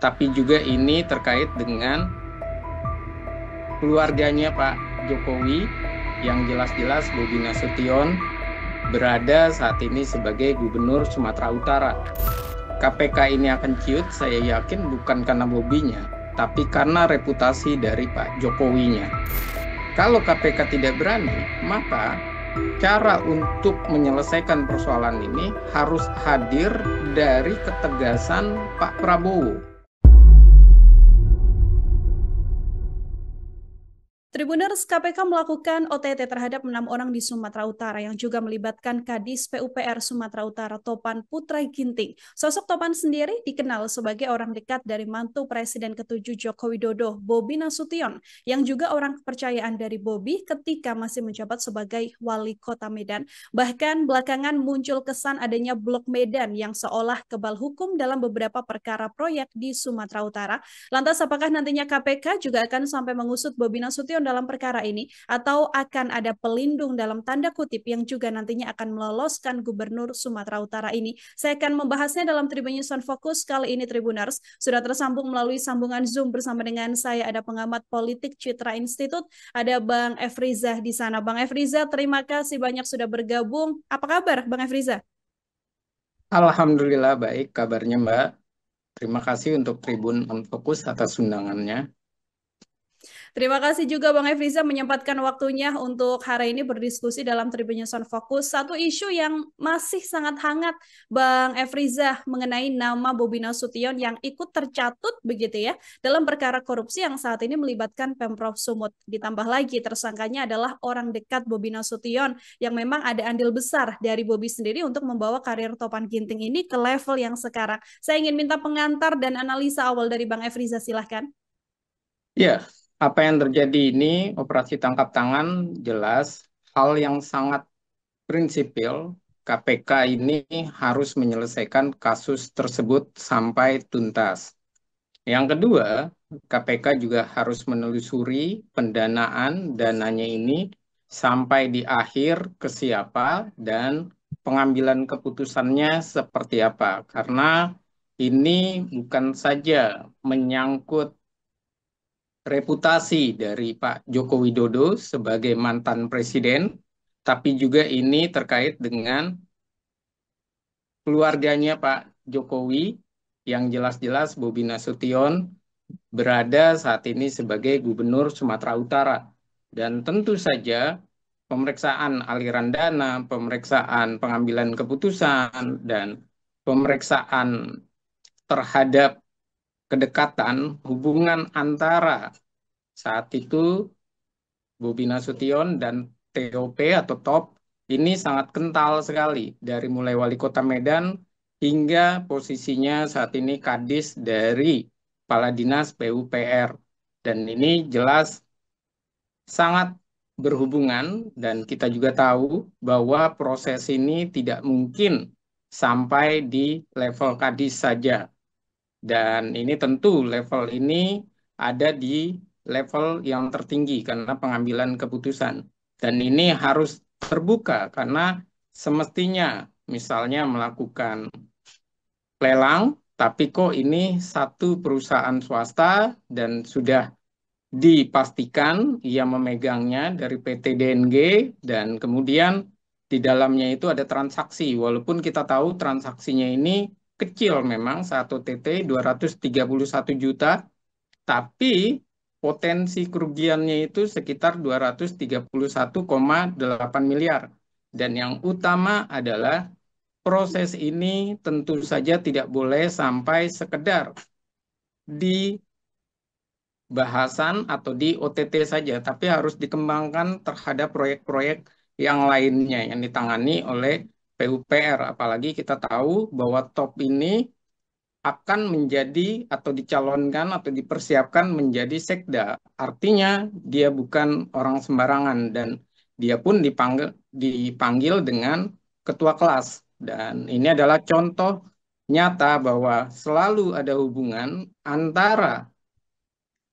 tapi juga ini terkait dengan keluarganya Pak Jokowi yang jelas-jelas Bobi Nasution berada saat ini sebagai Gubernur Sumatera Utara. KPK ini akan ciut, saya yakin bukan karena Bobinya, tapi karena reputasi dari Pak Jokowinya. Kalau KPK tidak berani, maka cara untuk menyelesaikan persoalan ini harus hadir dari ketegasan Pak Prabowo. Tribuners, KPK melakukan OTT terhadap 6 orang di Sumatera Utara yang juga melibatkan Kadis PUPR Sumatera Utara Topan Putra Ginting. Sosok Topan sendiri dikenal sebagai orang dekat dari mantu Presiden ke-7 Joko Widodo, Bobi Nasution, yang juga orang kepercayaan dari Bobi ketika masih menjabat sebagai wali kota Medan. Bahkan belakangan muncul kesan adanya blok Medan yang seolah kebal hukum dalam beberapa perkara proyek di Sumatera Utara. Lantas apakah nantinya KPK juga akan sampai mengusut Bobi Nasution dalam perkara ini atau akan ada pelindung dalam tanda kutip yang juga nantinya akan meloloskan Gubernur Sumatera Utara ini? Saya akan membahasnya dalam Tribun News on Focus kali ini. Tribuners sudah tersambung melalui sambungan Zoom bersama dengan saya, ada pengamat politik Citra Institute, ada Bang Efriza di sana. Bang Efriza, terima kasih banyak sudah bergabung. Apa kabar Bang Efriza? Alhamdulillah baik kabarnya Mbak. Terima kasih untuk Tribun on Fokus atas undangannya. Terima kasih juga Bang Efriza menyempatkan waktunya untuk hari ini berdiskusi dalam Tribun Sound Fokus. Satu isu yang masih sangat hangat Bang Efriza mengenai nama Bobi Nasution yang ikut tercatut begitu ya dalam perkara korupsi yang saat ini melibatkan Pemprov Sumut. Ditambah lagi tersangkanya adalah orang dekat Bobi Nasution yang memang ada andil besar dari Bobi sendiri untuk membawa karir Topan Ginting ini ke level yang sekarang. Saya ingin minta pengantar dan analisa awal dari Bang Efriza, silahkan. Ya, apa yang terjadi ini operasi tangkap tangan jelas hal yang sangat prinsipil. KPK ini harus menyelesaikan kasus tersebut sampai tuntas. Yang kedua, KPK juga harus menelusuri pendanaan dananya ini sampai di akhir ke siapa dan pengambilan keputusannya seperti apa. Karena ini bukan saja menyangkut reputasi dari Pak Joko Widodo sebagai mantan presiden, tapi juga ini terkait dengan keluarganya Pak Jokowi yang jelas-jelas Bobi Nasution berada saat ini sebagai Gubernur Sumatera Utara. Dan tentu saja pemeriksaan aliran dana, pemeriksaan pengambilan keputusan, dan pemeriksaan terhadap kedekatan hubungan antara saat itu Bobi Nasution dan TOP atau TOP ini sangat kental sekali dari mulai wali kota Medan hingga posisinya saat ini Kadis dari Kepala Dinas PUPR. Dan ini jelas sangat berhubungan dan kita juga tahu bahwa proses ini tidak mungkin sampai di level Kadis saja. Dan ini tentu level ini ada di level yang tertinggi karena pengambilan keputusan. Dan ini harus terbuka karena semestinya misalnya melakukan lelang, tapi kok ini satu perusahaan swasta dan sudah dipastikan ia memegangnya dari PT DNG dan kemudian di dalamnya itu ada transaksi. Walaupun kita tahu transaksinya ini kecil memang, 1 TT 231 juta, tapi potensi kerugiannya itu sekitar 231,8 miliar. Dan yang utama adalah proses ini tentu saja tidak boleh sampai sekedar di bahasan atau di OTT saja, tapi harus dikembangkan terhadap proyek-proyek yang lainnya yang ditangani oleh PUPR. Apalagi kita tahu bahwa TOP ini akan menjadi atau dicalonkan atau dipersiapkan menjadi sekda. Artinya dia bukan orang sembarangan dan dia pun dipanggil dengan ketua kelas. Dan ini adalah contoh nyata bahwa selalu ada hubungan antara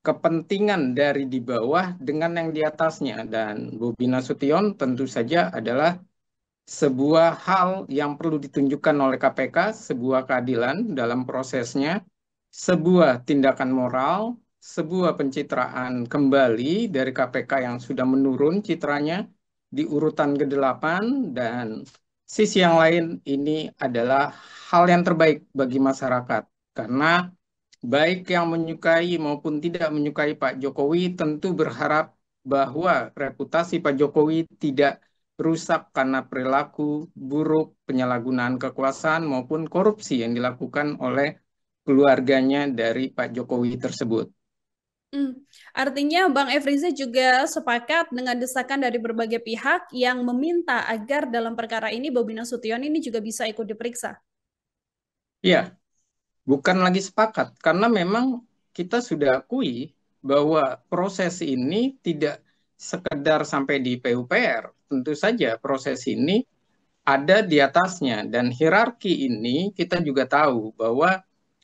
kepentingan dari di bawah dengan yang di atasnya. Dan Bobi Nasution tentu saja adalah sebuah hal yang perlu ditunjukkan oleh KPK, sebuah keadilan dalam prosesnya. sebuah tindakan moral, sebuah pencitraan kembali dari KPK yang sudah menurun citranya di urutan ke-8, dan sisi yang lain ini adalah hal yang terbaik bagi masyarakat. Karena baik yang menyukai maupun tidak menyukai Pak Jokowi tentu berharap bahwa reputasi Pak Jokowi tidak rusak karena perilaku buruk, penyalahgunaan kekuasaan maupun korupsi yang dilakukan oleh keluarganya dari Pak Jokowi tersebut. Hmm. Artinya Bang Efriza juga sepakat dengan desakan dari berbagai pihak yang meminta agar dalam perkara ini Bobi Nasution ini juga bisa ikut diperiksa. Ya, bukan lagi sepakat, karena memang kita sudah akui bahwa proses ini tidak sekedar sampai di PUPR. Tentu saja proses ini ada di atasnya, dan hierarki ini kita juga tahu bahwa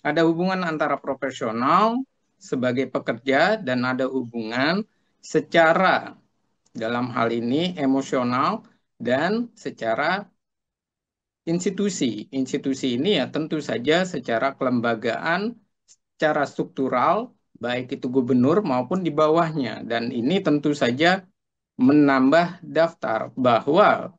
ada hubungan antara profesional sebagai pekerja dan ada hubungan secara dalam hal ini emosional dan secara institusi. Institusi ini ya tentu saja secara kelembagaan, secara struktural, baik itu gubernur maupun di bawahnya. Dan ini tentu saja menambah daftar bahwa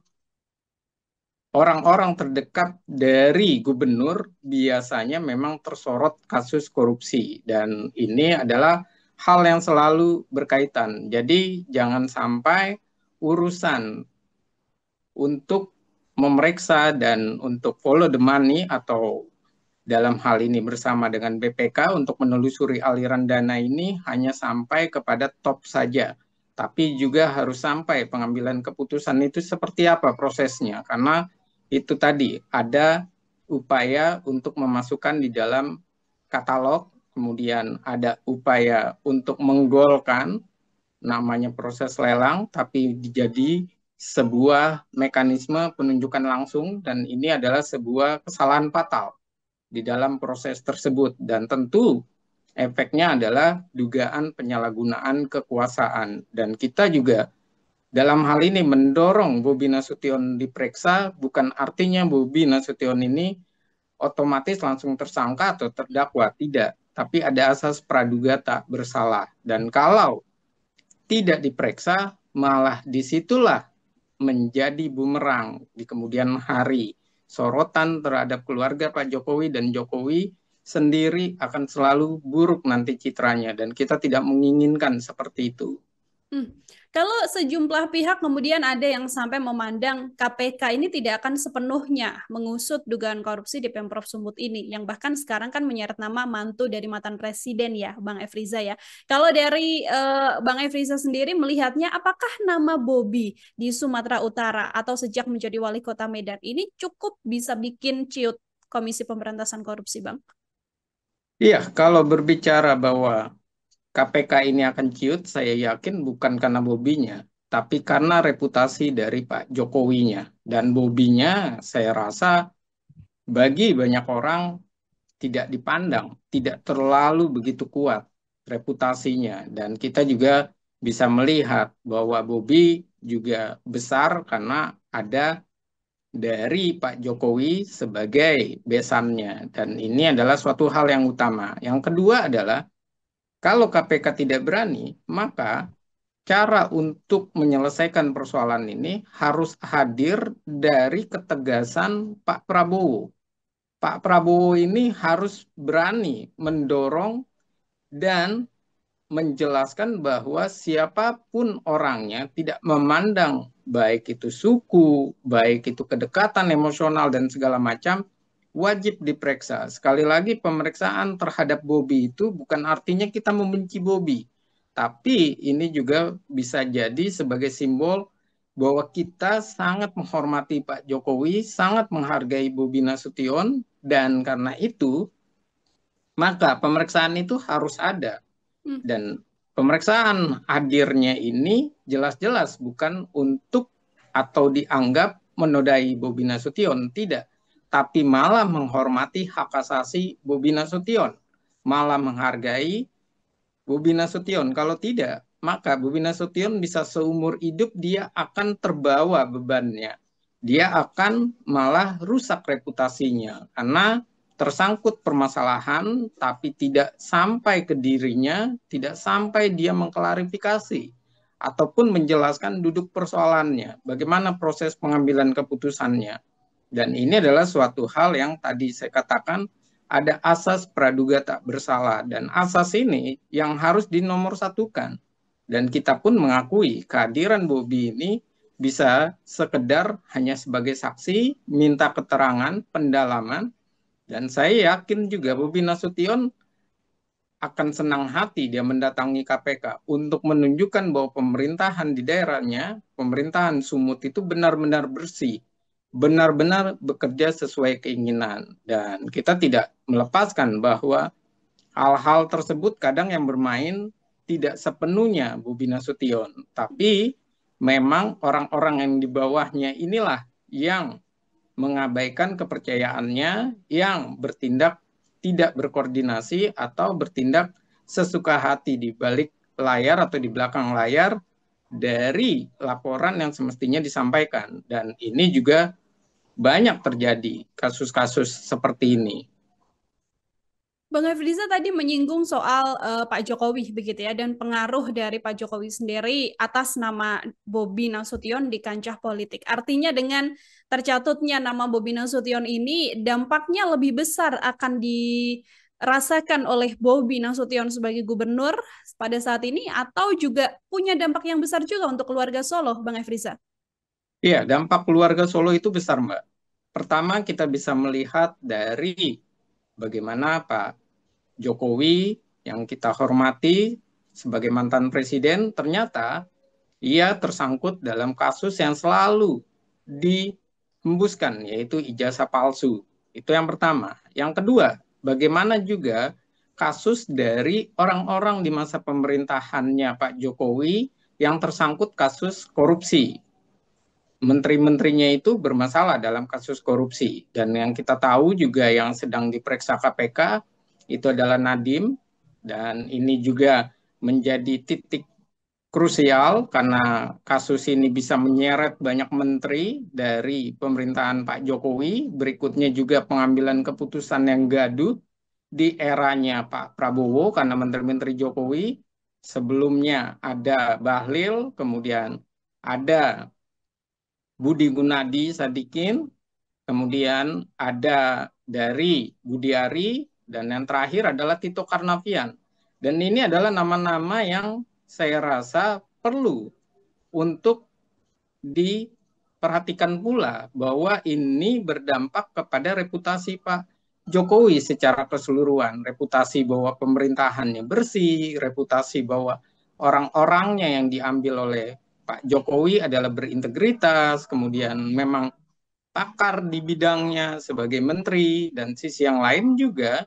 orang-orang terdekat dari gubernur biasanya memang tersorot kasus korupsi. Dan ini adalah hal yang selalu berkaitan. Jadi jangan sampai urusan untuk memeriksa dan untuk follow the money atau dalam hal ini bersama dengan BPK untuk menelusuri aliran dana ini hanya sampai kepada top saja. Tapi juga harus sampai pengambilan keputusan itu seperti apa prosesnya. Karena itu tadi ada upaya untuk memasukkan di dalam katalog, kemudian ada upaya untuk menggolkan, namanya proses lelang, tapi jadi sebuah mekanisme penunjukan langsung, dan ini adalah sebuah kesalahan fatal di dalam proses tersebut. Dan tentu efeknya adalah dugaan penyalahgunaan kekuasaan. Dan kita juga dalam hal ini mendorong Bobi Nasution diperiksa, bukan artinya Bobi Nasution ini otomatis langsung tersangka atau terdakwa, tidak. Tapi ada asas praduga tak bersalah. Dan kalau tidak diperiksa, malah disitulah menjadi bumerang di kemudian hari. Sorotan terhadap keluarga Pak Jokowi dan Jokowi sendiri akan selalu buruk nanti citranya, dan kita tidak menginginkan seperti itu. Hmm. Kalau sejumlah pihak kemudian ada yang sampai memandang KPK ini tidak akan sepenuhnya mengusut dugaan korupsi di Pemprov Sumut ini, yang bahkan sekarang kan menyeret nama mantu dari mantan presiden ya, Bang Efriza ya. Kalau dari Bang Efriza sendiri melihatnya, apakah nama Bobi di Sumatera Utara atau sejak menjadi wali kota Medan ini cukup bisa bikin ciut Komisi Pemberantasan Korupsi, Bang? Iya, kalau berbicara bahwa KPK ini akan ciut, saya yakin bukan karena bobinya, tapi karena reputasi dari Pak Jokowinya. Dan bobinya, saya rasa bagi banyak orang tidak dipandang, tidak terlalu begitu kuat reputasinya. Dan kita juga bisa melihat bahwa Bobi juga besar karena ada dari Pak Jokowi sebagai besannya. Dan ini adalah suatu hal yang utama. Yang kedua adalah kalau KPK tidak berani, maka cara untuk menyelesaikan persoalan ini harus hadir dari ketegasan Pak Prabowo. Pak Prabowo ini harus berani mendorong dan menjelaskan bahwa siapapun orangnya tidak memandang baik itu suku, baik itu kedekatan emosional dan segala macam, wajib diperiksa. Sekali lagi, pemeriksaan terhadap Bobi itu bukan artinya kita membenci Bobi, tapi ini juga bisa jadi sebagai simbol bahwa kita sangat menghormati Pak Jokowi, sangat menghargai Bobi Nasution, dan karena itu maka pemeriksaan itu harus ada. Hmm. Dan pemeriksaan hadirnya ini jelas-jelas bukan untuk atau dianggap menodai Bobi Nasution, tidak. Tapi malah menghormati hak asasi Bobi Nasution, malah menghargai Bobi Nasution. Kalau tidak, maka Bobi Nasution bisa seumur hidup dia akan terbawa bebannya. Dia akan malah rusak reputasinya. Karena tersangkut permasalahan, tapi tidak sampai ke dirinya, tidak sampai dia mengklarifikasi ataupun menjelaskan duduk persoalannya, bagaimana proses pengambilan keputusannya. Dan ini adalah suatu hal yang tadi saya katakan ada asas praduga tak bersalah, dan asas ini yang harus dinomorsatukan. Dan kita pun mengakui kehadiran Bobi ini bisa sekedar hanya sebagai saksi, minta keterangan, pendalaman, dan saya yakin juga Bobi Nasution akan senang hati dia mendatangi KPK untuk menunjukkan bahwa pemerintahan di daerahnya, pemerintahan Sumut itu benar-benar bersih, benar-benar bekerja sesuai keinginan. Dan kita tidak melepaskan bahwa hal-hal tersebut kadang yang bermain tidak sepenuhnya Bobi Nasution, tapi memang orang-orang yang di bawahnya inilah yang mengabaikan kepercayaannya, yang bertindak tidak berkoordinasi atau bertindak sesuka hati di balik layar atau di belakang layar dari laporan yang semestinya disampaikan. Dan ini juga banyak terjadi kasus-kasus seperti ini. Bang Efriza tadi menyinggung soal Pak Jokowi begitu ya, dan pengaruh dari Pak Jokowi sendiri atas nama Bobi Nasution di kancah politik. Artinya dengan tercatutnya nama Bobi Nasution ini dampaknya lebih besar akan dirasakan oleh Bobi Nasution sebagai gubernur pada saat ini, atau juga punya dampak yang besar juga untuk keluarga Solo, Bang Efriza? Iya, dampak keluarga Solo itu besar, Mbak. Pertama, kita bisa melihat dari bagaimana Pak Jokowi yang kita hormati sebagai mantan presiden, ternyata ia tersangkut dalam kasus yang selalu dihembuskan, yaitu ijazah palsu. Itu yang pertama. Yang kedua, bagaimana juga kasus dari orang-orang di masa pemerintahannya Pak Jokowi yang tersangkut kasus korupsi. Menteri-menterinya itu bermasalah dalam kasus korupsi. Dan yang kita tahu juga yang sedang diperiksa KPK itu adalah Nadiem, dan ini juga menjadi titik krusial karena kasus ini bisa menyeret banyak menteri dari pemerintahan Pak Jokowi. Berikutnya juga pengambilan keputusan yang gaduh di eranya Pak Prabowo karena menteri-menteri Jokowi. Sebelumnya ada Bahlil, kemudian ada Budi Gunadi Sadikin, kemudian ada dari Budiari, dan yang terakhir adalah Tito Karnavian. Dan ini adalah nama-nama yang saya rasa perlu untuk diperhatikan pula bahwa ini berdampak kepada reputasi Pak Jokowi secara keseluruhan. Reputasi bahwa pemerintahannya bersih, reputasi bahwa orang-orangnya yang diambil oleh Pak Jokowi adalah berintegritas, kemudian memang pakar di bidangnya sebagai menteri, dan sisi yang lain juga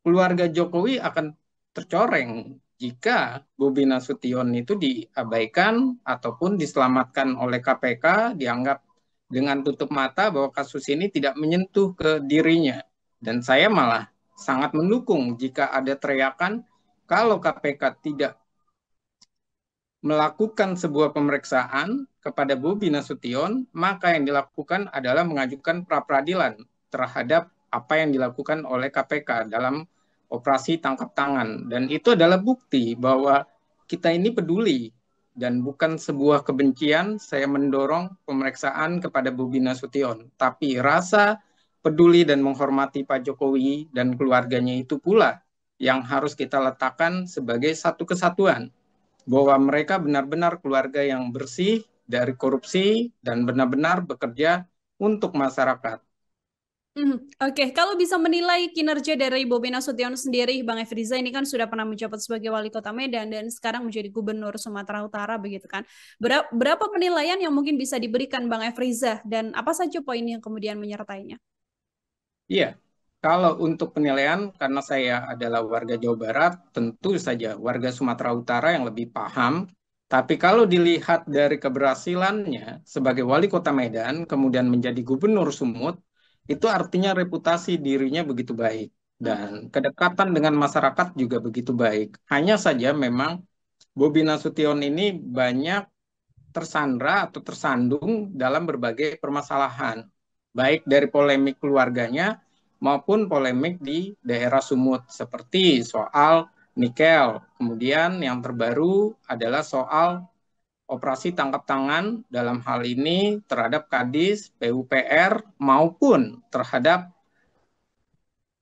keluarga Jokowi akan tercoreng jika Bobi Nasution itu diabaikan ataupun diselamatkan oleh KPK, dianggap dengan tutup mata bahwa kasus ini tidak menyentuh ke dirinya. Dan saya malah sangat mendukung jika ada teriakan kalau KPK tidak melakukan sebuah pemeriksaan kepada Bobi Nasution, maka yang dilakukan adalah mengajukan pra-peradilan terhadap apa yang dilakukan oleh KPK dalam operasi tangkap tangan. Dan itu adalah bukti bahwa kita ini peduli dan bukan sebuah kebencian. Saya mendorong pemeriksaan kepada Bobi Nasution, tapi rasa peduli dan menghormati Pak Jokowi dan keluarganya itu pula yang harus kita letakkan sebagai satu kesatuan, bahwa mereka benar-benar keluarga yang bersih dari korupsi dan benar-benar bekerja untuk masyarakat. Oke, kalau bisa menilai kinerja dari Bobi Nasution sendiri, Bang Efriza ini kan sudah pernah menjabat sebagai wali kota Medan dan sekarang menjadi gubernur Sumatera Utara begitu kan. Berapa penilaian yang mungkin bisa diberikan Bang Efriza dan apa saja poin yang kemudian menyertainya? Iya, kalau untuk penilaian, karena saya adalah warga Jawa Barat, tentu saja warga Sumatera Utara yang lebih paham. Tapi kalau dilihat dari keberhasilannya sebagai wali kota Medan, kemudian menjadi gubernur Sumut, itu artinya reputasi dirinya begitu baik. Dan kedekatan dengan masyarakat juga begitu baik. Hanya saja memang Bobi Nasution ini banyak tersandra atau tersandung dalam berbagai permasalahan. Baik dari polemik keluarganya maupun polemik di daerah Sumut seperti soal nikel. Kemudian yang terbaru adalah soal operasi tangkap tangan dalam hal ini terhadap Kadis, PUPR maupun terhadap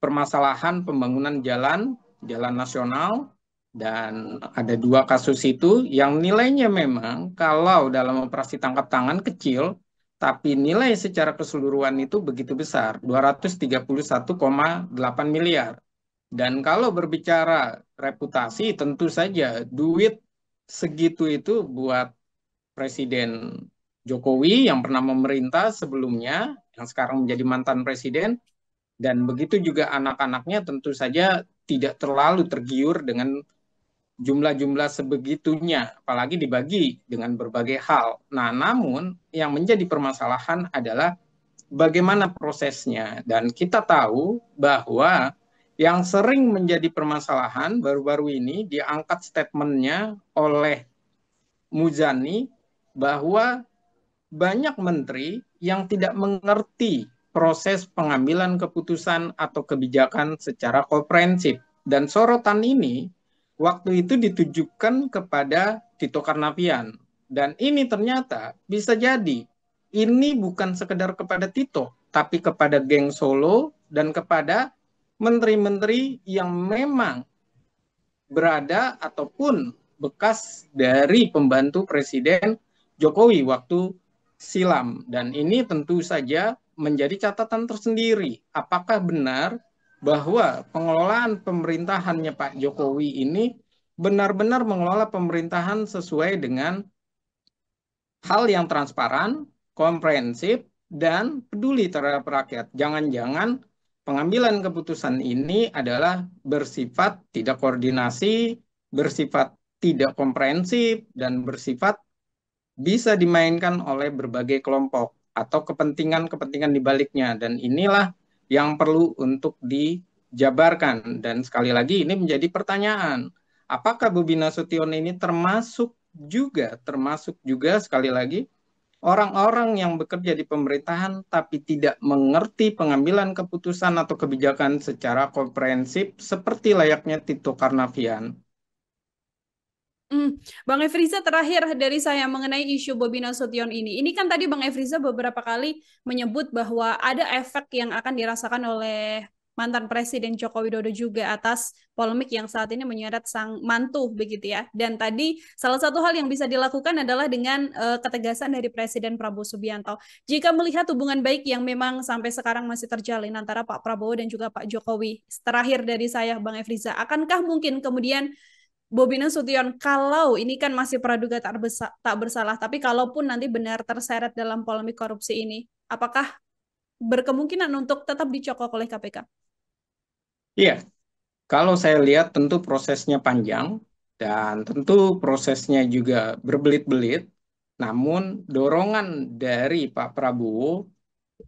permasalahan pembangunan jalan nasional, dan ada dua kasus itu yang nilainya memang kalau dalam operasi tangkap tangan kecil, tapi nilai secara keseluruhan itu begitu besar, 231,8 miliar. Dan kalau berbicara reputasi, tentu saja duit segitu itu buat Presiden Jokowi yang pernah memerintah sebelumnya, yang sekarang menjadi mantan presiden, dan begitu juga anak-anaknya tentu saja tidak terlalu tergiur dengan jumlah-jumlah sebegitunya, apalagi dibagi dengan berbagai hal. Nah, namun yang menjadi permasalahan adalah bagaimana prosesnya. Dan kita tahu bahwa yang sering menjadi permasalahan baru-baru ini diangkat statementnya oleh Muzani bahwa banyak menteri yang tidak mengerti proses pengambilan keputusan atau kebijakan secara komprehensif. Dan sorotan ini waktu itu ditujukan kepada Tito Karnavian. Dan ini ternyata bisa jadi ini bukan sekedar kepada Tito, tapi kepada geng Solo dan kepada menteri-menteri yang memang berada ataupun bekas dari pembantu Presiden Jokowi waktu silam. Dan ini tentu saja menjadi catatan tersendiri. Apakah benar bahwa pengelolaan pemerintahannya Pak Jokowi ini benar-benar mengelola pemerintahan sesuai dengan hal yang transparan, komprehensif, dan peduli terhadap rakyat. Jangan-jangan pengambilan keputusan ini adalah bersifat tidak koordinasi, bersifat tidak komprehensif, dan bersifat bisa dimainkan oleh berbagai kelompok atau kepentingan-kepentingan di baliknya. Dan inilah yang perlu untuk dijabarkan. Dan sekali lagi ini menjadi pertanyaan. Apakah Bobi Nasution ini termasuk juga sekali lagi orang-orang yang bekerja di pemerintahan tapi tidak mengerti pengambilan keputusan atau kebijakan secara komprehensif seperti layaknya Tito Karnavian. Bang Efriza, terakhir dari saya mengenai isu Bobi Nasution ini. Ini kan tadi Bang Efriza beberapa kali menyebut bahwa ada efek yang akan dirasakan oleh mantan Presiden Joko Widodo juga atas polemik yang saat ini menyeret sang mantu begitu ya. Dan tadi salah satu hal yang bisa dilakukan adalah dengan ketegasan dari Presiden Prabowo Subianto. Jika melihat hubungan baik yang memang sampai sekarang masih terjalin antara Pak Prabowo dan juga Pak Jokowi. Terakhir dari saya Bang Efriza, akankah mungkin kemudian Bobi Nasution, kalau ini kan masih praduga tak bersalah, tapi kalaupun nanti benar terseret dalam polemik korupsi ini, apakah berkemungkinan untuk tetap dicokok oleh KPK? Iya, kalau saya lihat tentu prosesnya panjang dan tentu prosesnya juga berbelit-belit, namun dorongan dari Pak Prabowo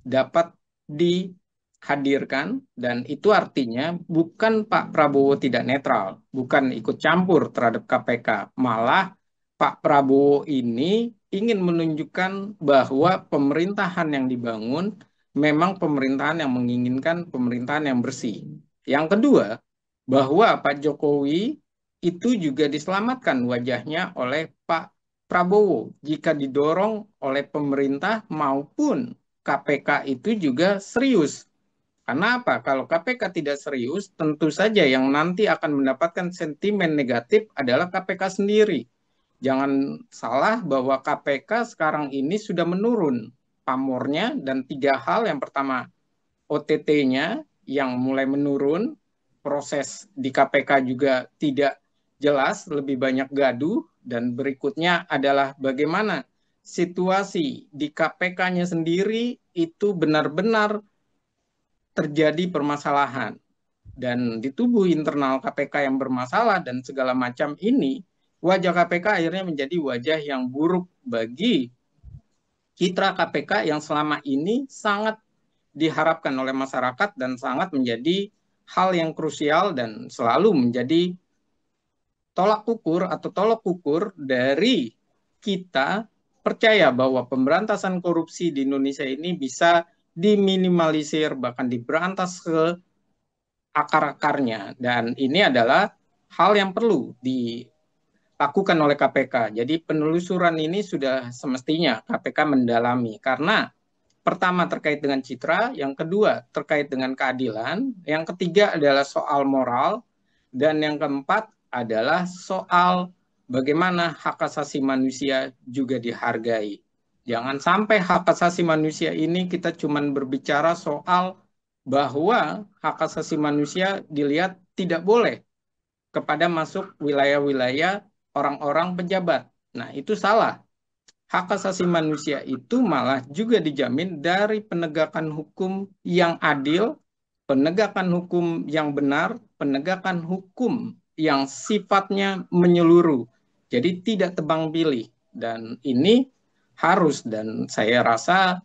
dapat dihadirkan, dan itu artinya bukan Pak Prabowo tidak netral, bukan ikut campur terhadap KPK, malah Pak Prabowo ini ingin menunjukkan bahwa pemerintahan yang dibangun memang pemerintahan yang menginginkan pemerintahan yang bersih. Yang kedua, bahwa Pak Jokowi itu juga diselamatkan wajahnya oleh Pak Prabowo jika didorong oleh pemerintah maupun KPK itu juga serius. Karena apa? Kalau KPK tidak serius, tentu saja yang nanti akan mendapatkan sentimen negatif adalah KPK sendiri. Jangan salah bahwa KPK sekarang ini sudah menurun pamornya, dan tiga hal. Yang pertama, OTT-nya yang mulai menurun, proses di KPK juga tidak jelas, lebih banyak gaduh, dan berikutnya adalah bagaimana situasi di KPK-nya sendiri itu benar-benar terjadi permasalahan. Dan di tubuh internal KPK yang bermasalah dan segala macam ini, wajah KPK akhirnya menjadi wajah yang buruk bagi citra KPK yang selama ini sangat diharapkan oleh masyarakat dan sangat menjadi hal yang krusial dan selalu menjadi tolak ukur dari kita percaya bahwa pemberantasan korupsi di Indonesia ini bisa diminimalisir, bahkan diberantas ke akar-akarnya. Dan ini adalah hal yang perlu dilakukan oleh KPK. Jadi penelusuran ini sudah semestinya KPK mendalami, karena pertama terkait dengan citra, yang kedua terkait dengan keadilan, yang ketiga adalah soal moral, dan yang keempat adalah soal bagaimana hak asasi manusia juga dihargai. Jangan sampai hak asasi manusia ini kita cuma berbicara soal bahwa hak asasi manusia dilihat tidak boleh kepada masuk wilayah-wilayah orang-orang pejabat. Nah, itu salah. Hak asasi manusia itu malah juga dijamin dari penegakan hukum yang adil, penegakan hukum yang benar, penegakan hukum yang sifatnya menyeluruh. Jadi tidak tebang pilih. Dan ini harus, dan saya rasa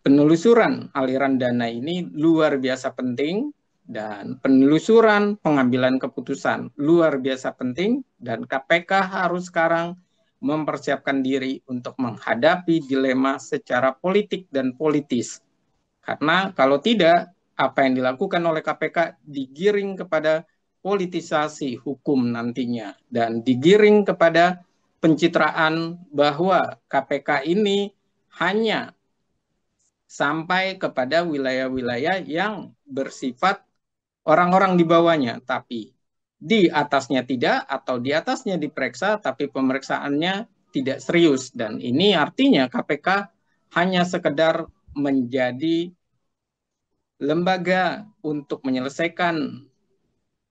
penelusuran aliran dana ini luar biasa penting, dan penelusuran pengambilan keputusan luar biasa penting, dan KPK harus sekarang mempersiapkan diri untuk menghadapi dilema secara politik dan politis. Karena kalau tidak, apa yang dilakukan oleh KPK digiring kepada politisasi hukum nantinya, dan digiring kepada pencitraan bahwa KPK ini hanya sampai kepada wilayah-wilayah yang bersifat orang-orang di bawahnya, tapi di atasnya tidak, atau di atasnya diperiksa, tapi pemeriksaannya tidak serius. Dan ini artinya KPK hanya sekedar menjadi lembaga untuk menyelesaikan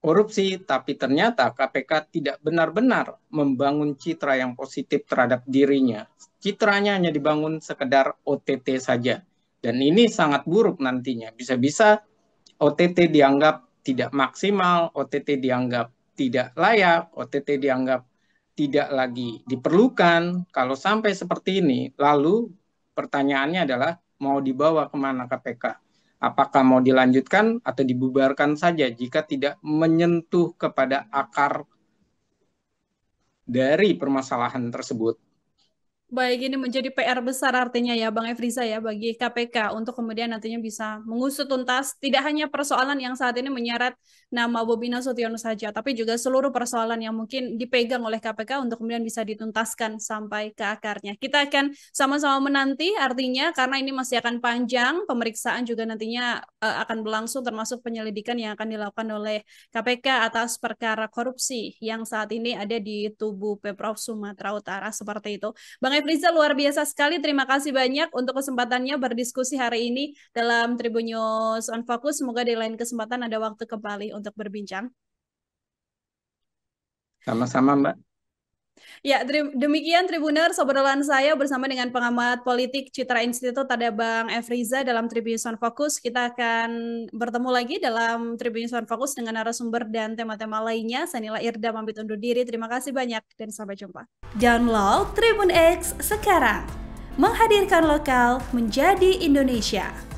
korupsi, tapi ternyata KPK tidak benar-benar membangun citra yang positif terhadap dirinya. Citranya hanya dibangun sekedar OTT saja. Dan ini sangat buruk nantinya. Bisa-bisa OTT dianggap tidak maksimal, OTT dianggap tidak layak, OTT dianggap tidak lagi diperlukan. Kalau sampai seperti ini, lalu pertanyaannya adalah mau dibawa kemana KPK? Apakah mau dilanjutkan atau dibubarkan saja jika tidak menyentuh kepada akar dari permasalahan tersebut? Baik, ini menjadi PR besar artinya ya Bang Efriza ya bagi KPK untuk kemudian nantinya bisa mengusut tuntas tidak hanya persoalan yang saat ini menyeret nama Bobi Nasution saja, tapi juga seluruh persoalan yang mungkin dipegang oleh KPK untuk kemudian bisa dituntaskan sampai ke akarnya. Kita akan sama-sama menanti artinya karena ini masih akan panjang, pemeriksaan juga nantinya akan berlangsung termasuk penyelidikan yang akan dilakukan oleh KPK atas perkara korupsi yang saat ini ada di tubuh Pemprov Sumatera Utara seperti itu. Bang Efriza luar biasa sekali. Terima kasih banyak untuk kesempatannya berdiskusi hari ini dalam Tribun News on Focus. Semoga di lain kesempatan ada waktu kembali untuk berbincang. Sama-sama, Mbak. Ya, demikian Tribuners obrolan saya bersama dengan pengamat politik Citra Institute ada Bang Efriza dalam Tribun News on Focus. Kita akan bertemu lagi dalam Tribun News on Focus dengan narasumber dan tema-tema lainnya. Saya Nila Irda pamit undur diri. Terima kasih banyak dan sampai jumpa. Download Tribun X sekarang. Menghadirkan lokal menjadi Indonesia.